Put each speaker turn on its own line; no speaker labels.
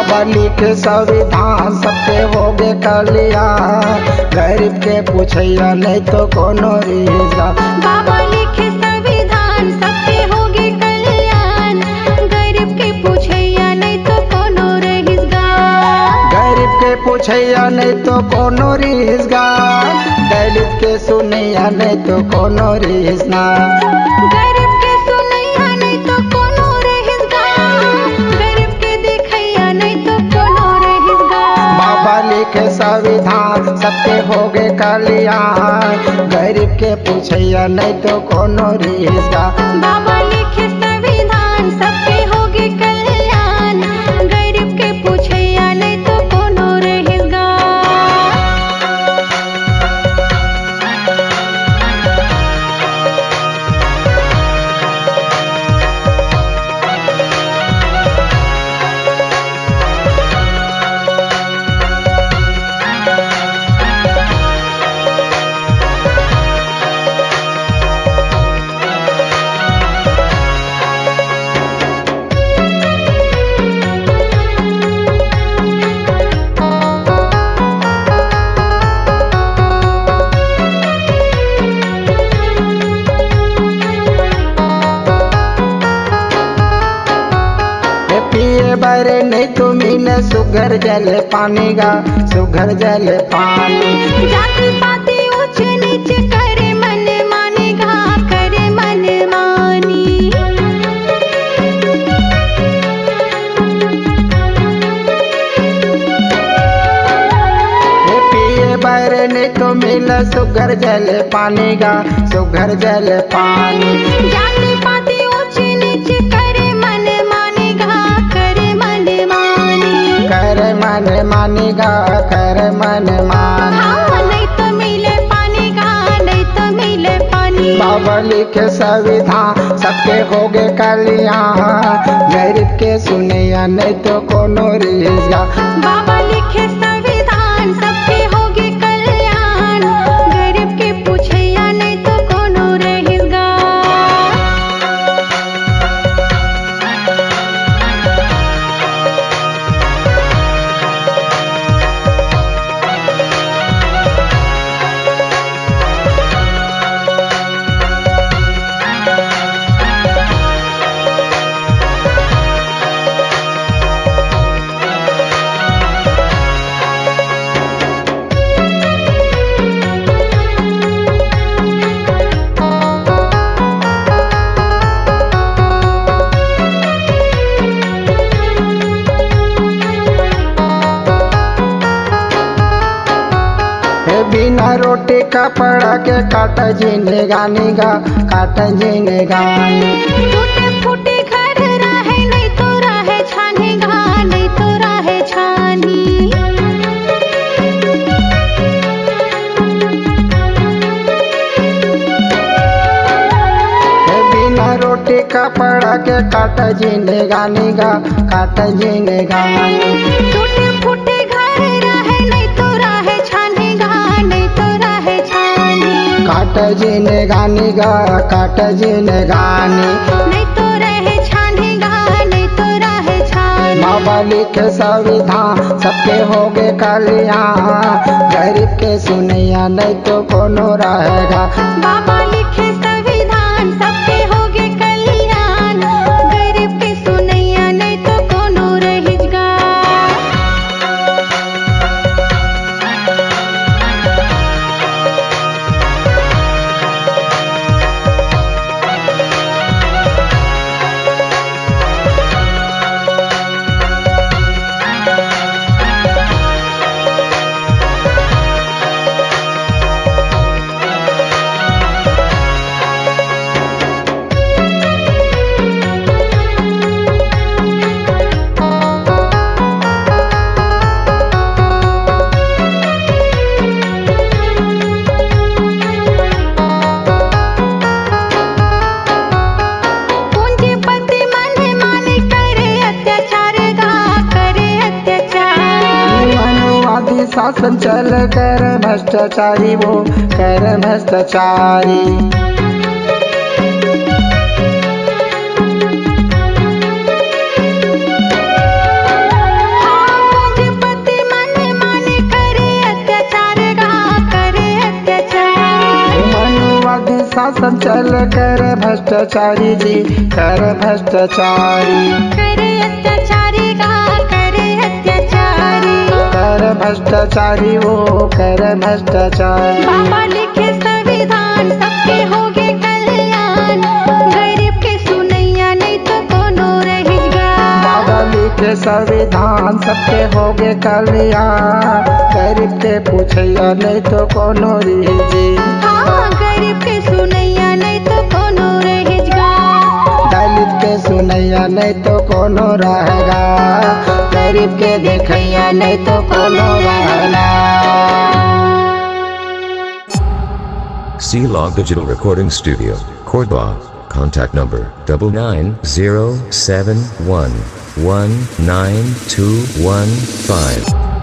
बाबा लिखे संविधान सबके होगे कल्याण, गरीब के पूछैया नहीं तो कोनो रिश्ता।
बाबा लिखे संविधान सबके होगे कल्याण, गरीब के पूछैया नहीं तो कोनो रहिसगार।
गरीब के पूछैया नहीं तो कोनो रिश्तेदार, दलित के सुनैया नहीं तो कोनो रिश्तेदार।
गरीब के सुनैया नहीं तो कोनो रहिसगार, गरीब के देखैया नहीं तो कोनो रहिसगार।
बाबा लिखे संविधान सबके होगे कल्याण, गरीब के पूछैया नहीं तो कोनो रिश्तेदार।
बाबा लिखे संविधान सबके होगे कल्याण, गरीब के पूछैया नहीं तो कोनो रहिसगार।
पिए बरे नहीं तुम्ही न सुघर जल पानी गा, सुघर जल पानी।
जाति पाति ऊंच नीच करे मन मानी गा, करे मन मानी।
पिए बरे नहीं तुम्ही न सुघर जल पानी गा, सुघर जल पानी।
जाति पाति ऊंच नीच करे मन मानी गा, करे मन मानी।
कर मन मानी गा, कर मन मानी।
हाँ नहीं तो मिले पानी गा, नहीं तो मिले पानी।
बाबा लिखे संविधान सबके होगे कल्याण, गरीब के सुनैया नहीं तो कोनो रिश्तेदार।
बाबा लिखे संविधान सबके होगे कल्याण, गरीब के पूछैया नहीं तो कोनो रहिसगार।
बिना रोटी कपड़ा के काट जीने गानी गा, काट जीने गानी।
टूटे फूटे घर रहे नहीं तो रहे छानी गा, नहीं तो रहे छानी।
बिना रोटी कपड़ा के काट जीने गानी गा, काट जीने गानी।
टूटे फूटे घर रहे नहीं तो रहे छानी गा, नहीं तो रहे छानी।
काट जीने गानी गा, काट जीने गानी।
नहीं तो रहे छानी गा, नहीं तो रहे छानी।
बाबा लिखे संविधान सबके होगे कल्याण, गरीब के सुनैया नहीं तो कोनो रहेगा।
बाबा लिखे संविधान सबके होगे कल्याण, गरीब के सुनैया नहीं तो कोनो रहिसगार।
शासन चल कर भ्रष्टाचारी, वो कर भ्रष्टाचारी। भ्रष्टाचारी जी कर भ्रष्टाचारी,
करे अत्याचारी का करे अत्याचारी।
कर भ्रष्टाचारी वो कर भ्रष्टाचारी।
बाबा लिखे संविधान सबके होगे कल्याण, गरीब के सुनैया नहीं तो कोनो रहेगा।
बाबा लिखे संविधान सबके होगे कल्याण, गरीब के पूछैया नहीं तो कोनो रही।
हाँ, गरीब के सुनैया नहीं तो कोनो रहेगा।
दलित के सुनैया नहीं तो कोनो रहेगा, गरीब के देखैया नहीं तो कोनो रहना।
C-Log Digital Recording Studio, Cordoba. Contact number 99071192215.